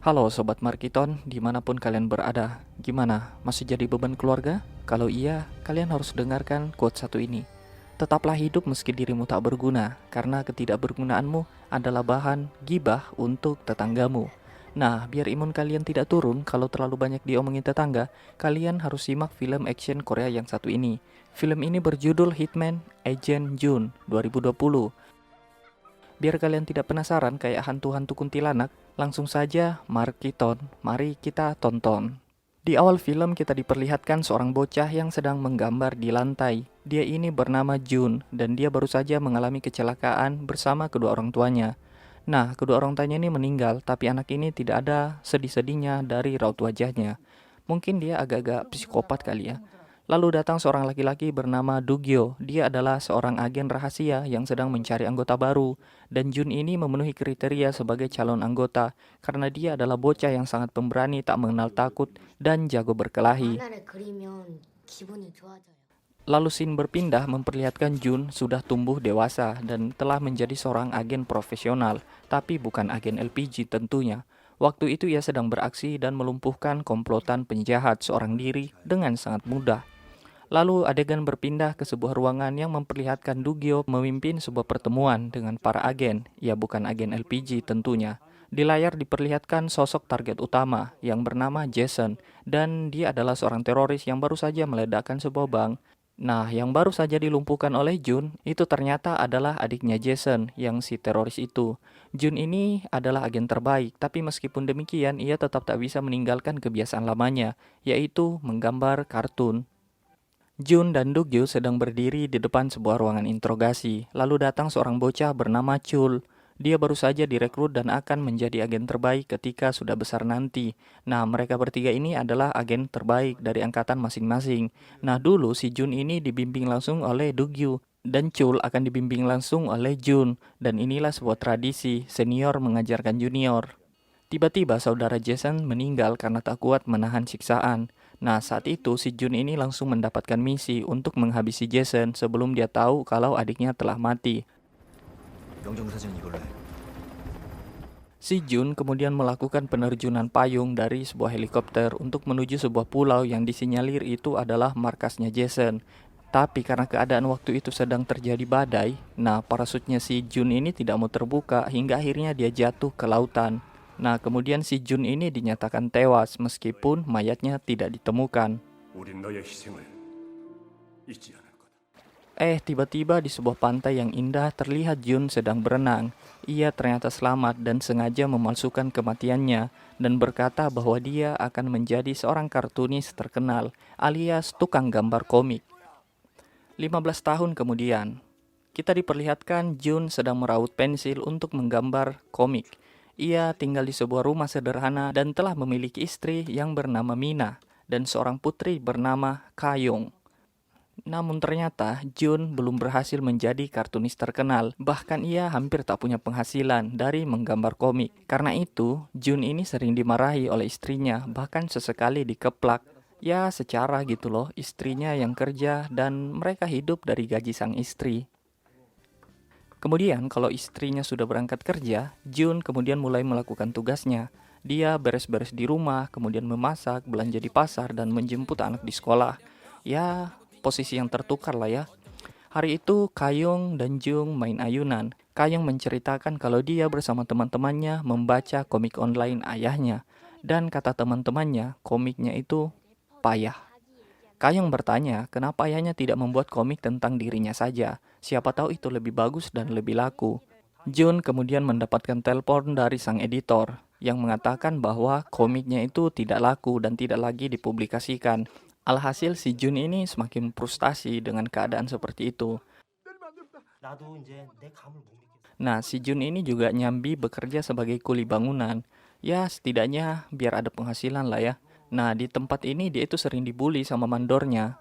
Halo Sobat Markiton, dimanapun kalian berada. Gimana, masih jadi beban keluarga? Kalau iya, kalian harus dengarkan quote satu ini. Tetaplah hidup meski dirimu tak berguna, karena ketidakbergunaanmu adalah bahan gibah untuk tetanggamu. Nah, biar imun kalian tidak turun kalau terlalu banyak diomongin tetangga, kalian harus simak film action Korea yang satu ini. Film ini berjudul Hitman Agent Jun 2020. Biar kalian tidak penasaran kayak hantu-hantu kuntilanak, langsung saja mari kita tonton. Di awal film kita diperlihatkan seorang bocah yang sedang menggambar di lantai. Dia ini bernama Jun dan dia baru saja mengalami kecelakaan bersama kedua orang tuanya. Nah, kedua orang tuanya ini meninggal, tapi anak ini tidak ada sedih-sedihnya dari raut wajahnya. Mungkin dia agak-agak psikopat kali ya. Lalu datang seorang laki-laki bernama Dugyo. Dia adalah seorang agen rahasia yang sedang mencari anggota baru. Dan Jun ini memenuhi kriteria sebagai calon anggota karena dia adalah bocah yang sangat pemberani, tak mengenal takut, dan jago berkelahi. 만화를 그리면 기분이 좋아져요. Lalu scene berpindah memperlihatkan Jun sudah tumbuh dewasa dan telah menjadi seorang agen profesional, tapi bukan agen LPG tentunya. Waktu itu ia sedang beraksi dan melumpuhkan komplotan penjahat seorang diri dengan sangat mudah. Lalu adegan berpindah ke sebuah ruangan yang memperlihatkan Dugyo memimpin sebuah pertemuan dengan para agen. Ia bukan agen LPG tentunya. Di layar diperlihatkan sosok target utama yang bernama Jason dan dia adalah seorang teroris yang baru saja meledakkan sebuah bank. Nah, yang baru saja dilumpuhkan oleh Jun itu ternyata adalah adiknya Jason yang si teroris itu. Jun ini adalah agen terbaik, tapi meskipun demikian ia tetap tak bisa meninggalkan kebiasaan lamanya, yaitu menggambar kartun. Jun dan Dugyo sedang berdiri di depan sebuah ruangan interogasi. Lalu datang seorang bocah bernama Chul. Dia baru saja direkrut dan akan menjadi agen terbaik ketika sudah besar nanti. Nah, mereka bertiga ini adalah agen terbaik dari angkatan masing-masing. Nah, dulu si Jun ini dibimbing langsung oleh Dugyo. Dan Chul akan dibimbing langsung oleh Jun. Dan inilah sebuah tradisi, senior mengajarkan junior. Tiba-tiba saudara Jason meninggal karena tak kuat menahan siksaan. Nah, saat itu si Jun ini langsung mendapatkan misi untuk menghabisi Jason sebelum dia tahu kalau adiknya telah mati. 영정 사진은 이걸로 해. Si Jun kemudian melakukan penerjunan payung dari sebuah helikopter untuk menuju sebuah pulau yang disinyalir itu adalah markasnya Jason. Tapi karena keadaan waktu itu sedang terjadi badai, nah parasutnya si Jun ini tidak mau terbuka hingga akhirnya dia jatuh ke lautan. Nah, kemudian si Jun ini dinyatakan tewas meskipun mayatnya tidak ditemukan. 우린 너의 희생을 잊지 않을 거다. Tiba-tiba di sebuah pantai yang indah terlihat Jun sedang berenang. Ia ternyata selamat dan sengaja memalsukan kematiannya dan berkata bahwa dia akan menjadi seorang kartunis terkenal alias tukang gambar komik. 15 tahun kemudian, kita diperlihatkan Jun sedang meraut pensil untuk menggambar komik. Ia tinggal di sebuah rumah sederhana dan telah memiliki istri yang bernama Mina dan seorang putri bernama Kayong. Namun ternyata Jun belum berhasil menjadi kartunis terkenal. Bahkan ia hampir tak punya penghasilan dari menggambar komik. Karena itu, Jun ini sering dimarahi oleh istrinya, bahkan sesekali dikeplak. Ya secara gitu loh, istrinya yang kerja dan mereka hidup dari gaji sang istri. Kemudian kalau istrinya sudah berangkat kerja, Jun kemudian mulai melakukan tugasnya. Dia beres-beres di rumah, kemudian memasak, belanja di pasar, dan menjemput anak di sekolah. Ya, posisi yang tertukar lah ya. Hari itu Kayong dan Jung main ayunan. Kayong menceritakan kalau dia bersama teman-temannya membaca komik online ayahnya. Dan kata teman-temannya, komiknya itu payah. Kayong bertanya, kenapa ayahnya tidak membuat komik tentang dirinya saja? Siapa tahu itu lebih bagus dan lebih laku. Jun kemudian mendapatkan telepon dari sang editor yang mengatakan bahwa komiknya itu tidak laku dan tidak lagi dipublikasikan. Alhasil si Jun ini semakin frustasi dengan keadaan seperti itu. 나도 이제 내 감을 못 믿겠어. Nah, si Jun ini juga nyambi bekerja sebagai kuli bangunan. Ya, setidaknya biar ada penghasilan lah ya. Nah, di tempat ini dia itu sering dibully sama mandornya.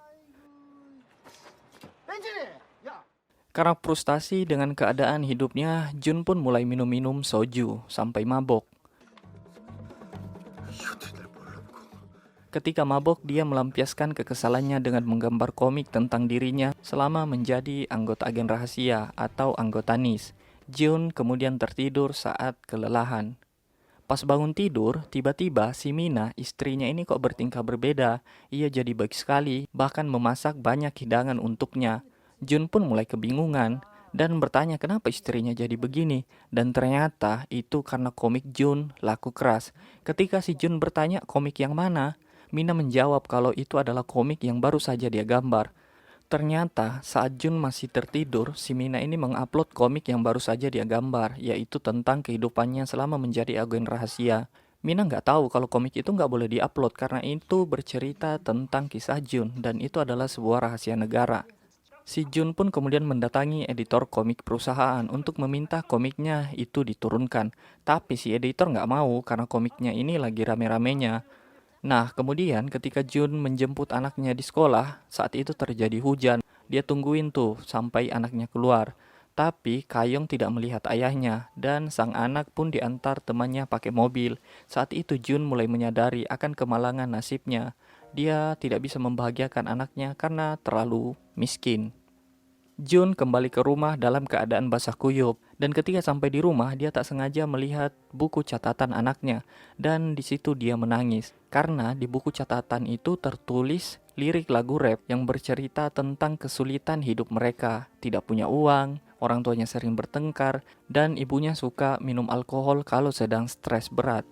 Karena frustasi dengan keadaan hidupnya, Jun pun mulai minum-minum soju sampai mabok. Ketika mabok, dia melampiaskan kekesalannya dengan menggambar komik tentang dirinya selama menjadi anggota agen rahasia atau anggota NIS. Jun kemudian tertidur saat kelelahan. Pas bangun tidur, tiba-tiba si Mina, istrinya ini kok bertingkah berbeda. Ia jadi baik sekali, bahkan memasak banyak hidangan untuknya. Jun pun mulai kebingungan dan bertanya kenapa istrinya jadi begini. Dan ternyata itu karena komik Jun laku keras. Ketika si Jun bertanya komik yang mana, Mina menjawab kalau itu adalah komik yang baru saja dia gambar. Ternyata saat Jun masih tertidur, si Mina ini mengupload komik yang baru saja dia gambar, yaitu tentang kehidupannya selama menjadi agen rahasia. Mina nggak tahu kalau komik itu nggak boleh diupload karena itu bercerita tentang kisah Jun dan itu adalah sebuah rahasia negara. Si Jun pun kemudian mendatangi editor komik perusahaan untuk meminta komiknya itu diturunkan. Tapi si editor nggak mau karena komiknya ini lagi rame-ramenya. Nah, kemudian ketika Jun menjemput anaknya di sekolah, saat itu terjadi hujan. Dia tungguin tuh sampai anaknya keluar. Tapi Kayong tidak melihat ayahnya dan sang anak pun diantar temannya pakai mobil. Saat itu Jun mulai menyadari akan kemalangan nasibnya. Dia tidak bisa membahagiakan anaknya karena terlalu miskin. Jun kembali ke rumah dalam keadaan basah kuyup dan ketika sampai di rumah dia tak sengaja melihat buku catatan anaknya dan di situ dia menangis karena di buku catatan itu tertulis lirik lagu rap yang bercerita tentang kesulitan hidup mereka, tidak punya uang, orang tuanya sering bertengkar dan ibunya suka minum alkohol kalau sedang stres berat.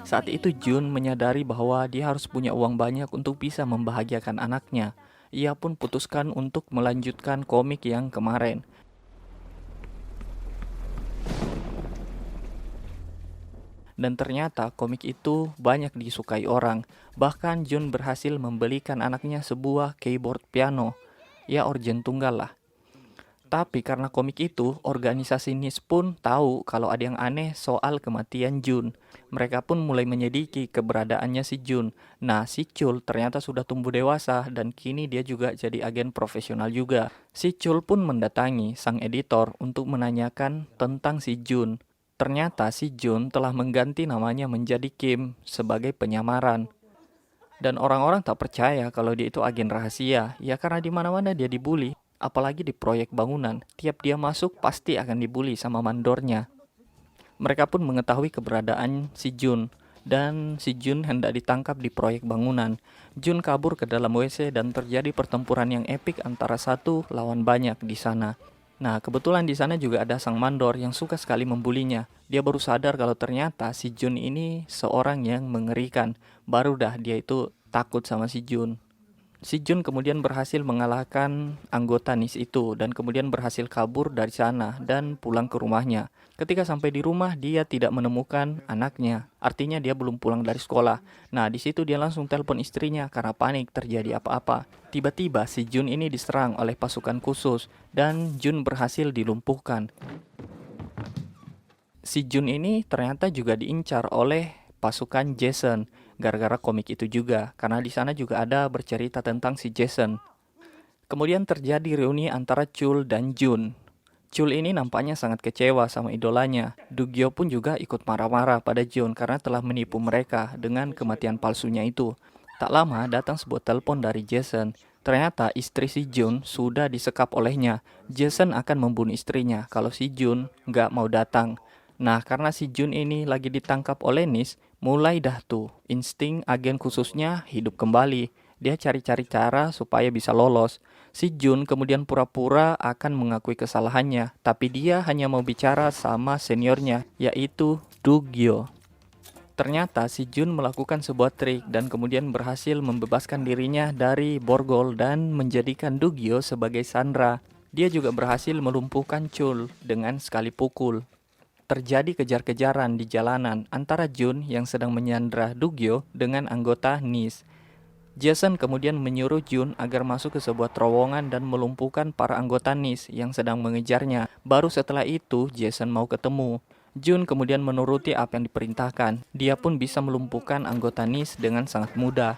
Saat itu Jun menyadari bahwa dia harus punya uang banyak untuk bisa membahagiakan anaknya. Ia pun putuskan untuk melanjutkan komik yang kemarin. Dan ternyata komik itu banyak disukai orang. Bahkan Jun berhasil membelikan anaknya sebuah keyboard piano. Ya organ tunggal lah. Tapi karena komik itu, organisasi NIS pun tahu kalau ada yang aneh soal kematian Jun. Mereka pun mulai menyelidiki keberadaannya si Jun. Nah, si Chul ternyata sudah tumbuh dewasa dan kini dia juga jadi agen profesional juga. Si Chul pun mendatangi sang editor untuk menanyakan tentang si Jun. Ternyata si Jun telah mengganti namanya menjadi Kim sebagai penyamaran. Dan orang-orang tak percaya kalau dia itu agen rahasia, ya karena di mana-mana dia dibully. Apalagi di proyek bangunan, tiap dia masuk pasti akan dibully sama mandornya. Mereka pun mengetahui keberadaan si Jun, dan si Jun hendak ditangkap di proyek bangunan. Jun kabur ke dalam WC dan terjadi pertempuran yang epik antara satu lawan banyak di sana. Nah, kebetulan di sana juga ada sang mandor yang suka sekali membulinya. Dia baru sadar kalau ternyata si Jun ini seorang yang mengerikan. Baru dah dia itu takut sama si Jun. Si Jun kemudian berhasil mengalahkan anggota NIS itu dan kemudian berhasil kabur dari sana dan pulang ke rumahnya. Ketika sampai di rumah dia tidak menemukan anaknya, artinya dia belum pulang dari sekolah. Nah di situ dia langsung telepon istrinya karena panik terjadi apa-apa. Tiba-tiba si Jun ini diserang oleh pasukan khusus dan Jun berhasil dilumpuhkan. Si Jun ini ternyata juga diincar oleh pasukan Jason. Gara-gara komik itu juga, karena di sana juga ada bercerita tentang si Jason. Kemudian terjadi reuni antara Chul dan Jun. Chul ini nampaknya sangat kecewa sama idolanya. Dugyo pun juga ikut marah-marah pada Jun karena telah menipu mereka dengan kematian palsunya itu. Tak lama datang sebuah telepon dari Jason. Ternyata istri si Jun sudah disekap olehnya. Jason akan membunuh istrinya kalau si Jun nggak mau datang. Nah, karena si Jun ini lagi ditangkap oleh NIS, mulai dah tuh insting agen khususnya hidup kembali. Dia cari-cari cara supaya bisa lolos. Si Jun kemudian pura-pura akan mengakui kesalahannya, tapi dia hanya mau bicara sama seniornya, yaitu Dugyo. Ternyata si Jun melakukan sebuah trik dan kemudian berhasil membebaskan dirinya dari borgol dan menjadikan Dugyo sebagai sandera. Dia juga berhasil melumpuhkan Chul dengan sekali pukul. Terjadi kejar-kejaran di jalanan antara Jun yang sedang menyandra Dugyo dengan anggota NIS. Jason kemudian menyuruh Jun agar masuk ke sebuah terowongan dan melumpuhkan para anggota NIS yang sedang mengejarnya. Baru setelah itu Jason mau ketemu. Jun kemudian menuruti apa yang diperintahkan. Dia pun bisa melumpuhkan anggota NIS dengan sangat mudah.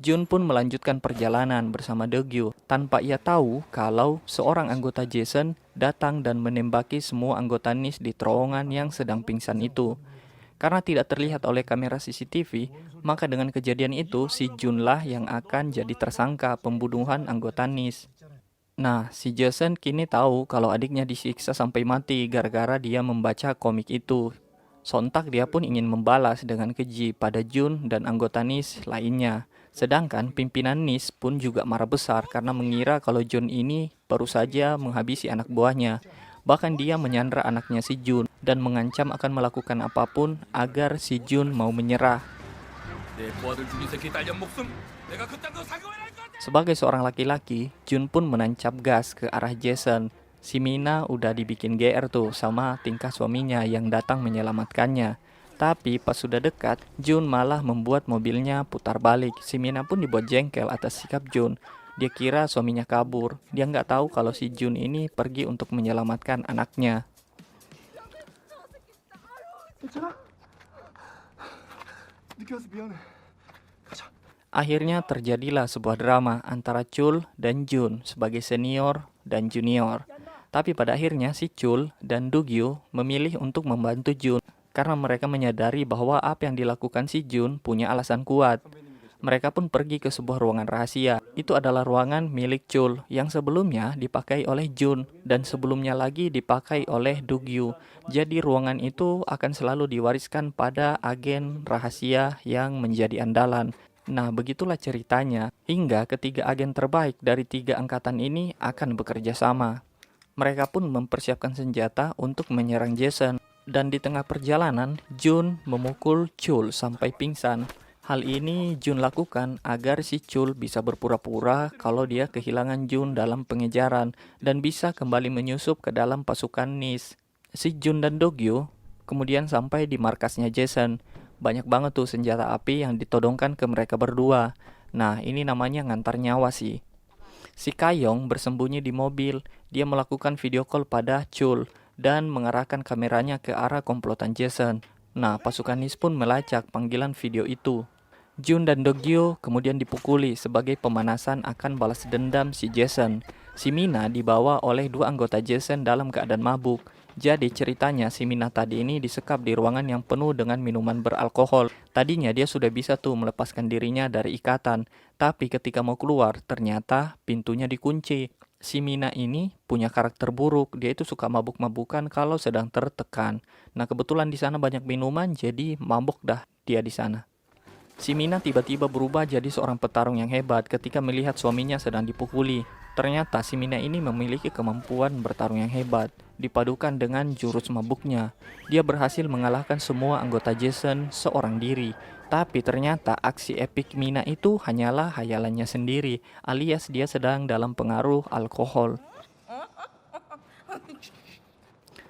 Jun pun melanjutkan perjalanan bersama Dugyo tanpa ia tahu kalau seorang anggota Jason datang dan menembaki semua anggota NIS di terowongan yang sedang pingsan itu. Karena tidak terlihat oleh kamera CCTV, maka dengan kejadian itu si Jun lah yang akan jadi tersangka pembunuhan anggota NIS. Nah, si Jason kini tahu kalau adiknya disiksa sampai mati gara-gara dia membaca komik itu. Sontak dia pun ingin membalas dengan keji pada Jun dan anggota NIS lainnya. Sedangkan pimpinan NIS pun juga marah besar karena mengira kalau Jun ini baru saja menghabisi anak buahnya. Bahkan dia menyandra anaknya si Jun dan mengancam akan melakukan apapun agar si Jun mau menyerah. 내 부하들 죽인 새끼 딸년 목숨 내가 그딴 거 상금을 할 거야. Sebagai seorang laki-laki, Jun pun menancap gas ke arah Jason. Si Mina udah dibikin GR tuh sama tingkah suaminya yang datang menyelamatkannya. Tapi pas sudah dekat, Jun malah membuat mobilnya putar balik. Si Mina pun dibuat jengkel atas sikap Jun. Dia kira suaminya kabur. Dia nggak tahu kalau si Jun ini pergi untuk menyelamatkan anaknya. Akhirnya terjadilah sebuah drama antara Chul dan Jun sebagai senior dan junior. Tapi pada akhirnya si Chul dan Do-gyu memilih untuk membantu Jun karena mereka menyadari bahwa apa yang dilakukan si Jun punya alasan kuat. Mereka pun pergi ke sebuah ruangan rahasia. Itu adalah ruangan milik Chul yang sebelumnya dipakai oleh Jun dan sebelumnya lagi dipakai oleh Do-gyu. Jadi ruangan itu akan selalu diwariskan pada agen rahasia yang menjadi andalan. Nah, begitulah ceritanya, hingga ketiga agen terbaik dari 3 angkatan ini akan bekerja sama. Mereka pun mempersiapkan senjata untuk menyerang Jason, dan di tengah perjalanan, Jun memukul Chul sampai pingsan. Hal ini Jun lakukan agar si Chul bisa berpura-pura kalau dia kehilangan Jun dalam pengejaran, dan bisa kembali menyusup ke dalam pasukan NIS. Si Jun dan Do-gyu kemudian sampai di markasnya Jason. Banyak banget tuh senjata api yang ditodongkan ke mereka berdua. Nah, ini namanya ngantar nyawa sih. Si Kayong bersembunyi di mobil. Dia melakukan video call pada Chul dan mengarahkan kameranya ke arah komplotan Jason. Nah, pasukan NIS pun melacak panggilan video itu. Jun dan Do-gyu kemudian dipukuli sebagai pemanasan akan balas dendam si Jason. Si Mina dibawa oleh 2 anggota Jason dalam keadaan mabuk. Jadi ceritanya si Mina tadi ini disekap di ruangan yang penuh dengan minuman beralkohol. Tadinya dia sudah bisa tuh melepaskan dirinya dari ikatan. Tapi ketika mau keluar ternyata pintunya dikunci. Si Mina ini punya karakter buruk. Dia itu suka mabuk-mabukan kalau sedang tertekan. Nah, kebetulan di sana banyak minuman jadi mabuk dah dia di sana. Si Mina tiba-tiba berubah jadi seorang petarung yang hebat ketika melihat suaminya sedang dipukuli. Ternyata si Mina ini memiliki kemampuan bertarung yang hebat, dipadukan dengan jurus mabuknya. Dia berhasil mengalahkan semua anggota Jason seorang diri. Tapi ternyata aksi epik Mina itu hanyalah hayalannya sendiri, alias dia sedang dalam pengaruh alkohol.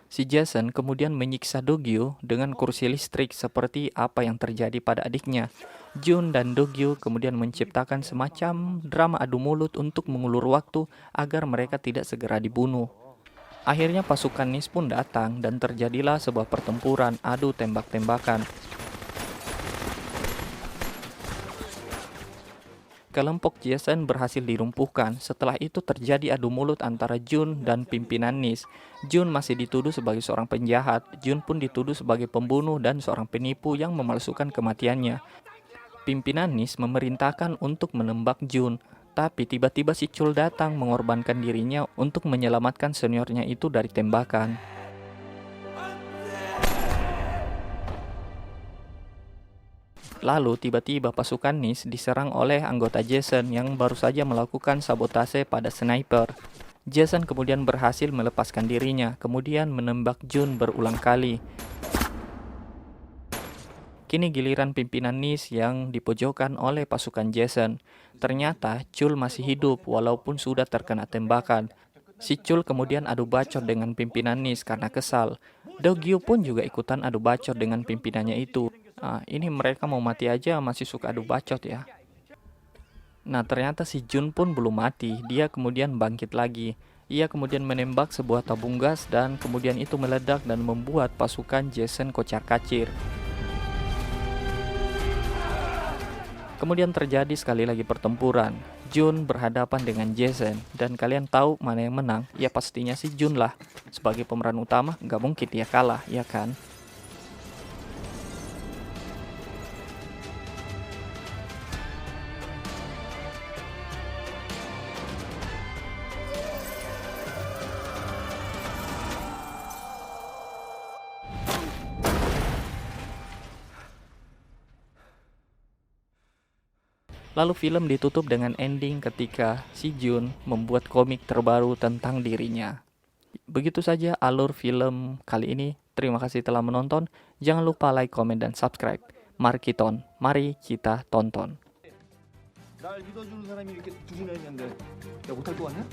Si Jason kemudian menyiksa Do-gyu dengan kursi listrik seperti apa yang terjadi pada adiknya. Jun dan Do-gyu kemudian menciptakan semacam drama adu mulut untuk mengulur waktu agar mereka tidak segera dibunuh. Akhirnya pasukan NIS pun datang dan terjadilah sebuah pertempuran adu tembak-tembakan. Kelompok Jason berhasil dilumpuhkan. Setelah itu terjadi adu mulut antara Jun dan pimpinan NIS. Jun masih dituduh sebagai seorang penjahat. Jun pun dituduh sebagai pembunuh dan seorang penipu yang memalsukan kematiannya. Pimpinan NIS memerintahkan untuk menembak Jun. Tapi tiba-tiba si Chul datang mengorbankan dirinya untuk menyelamatkan seniornya itu dari tembakan. Lalu tiba-tiba pasukan NIS diserang oleh anggota Jason yang baru saja melakukan sabotase pada sniper. Jason kemudian berhasil melepaskan dirinya, kemudian menembak Jun berulang kali. Kini giliran pimpinan NIS yang dipojokkan oleh pasukan Jason. Ternyata Chul masih hidup walaupun sudah terkena tembakan. Si Chul kemudian adu bacot dengan pimpinan NIS karena kesal. Do-gyu pun juga ikutan adu bacot dengan pimpinannya itu. Ini mereka mau mati aja masih suka adu bacot ya. Nah, ternyata si Jun pun belum mati. Dia kemudian bangkit lagi. Ia kemudian menembak sebuah tabung gas dan kemudian itu meledak dan membuat pasukan Jason kocar-kacir. Kemudian terjadi sekali lagi pertempuran. Jun berhadapan dengan Jason dan kalian tahu mana yang menang? Ya pastinya si Jun lah. Sebagai pemeran utama nggak mungkin dia kalah, ya kan? Lalu film ditutup dengan ending ketika si Jun membuat komik terbaru tentang dirinya. Begitu saja alur film kali ini. Terima kasih telah menonton. Jangan lupa like, komen, dan subscribe. Markiton, mari kita tonton. 날 믿어주는 사람이 이렇게 두 분이나 있는데 내가 못할 것 같냐?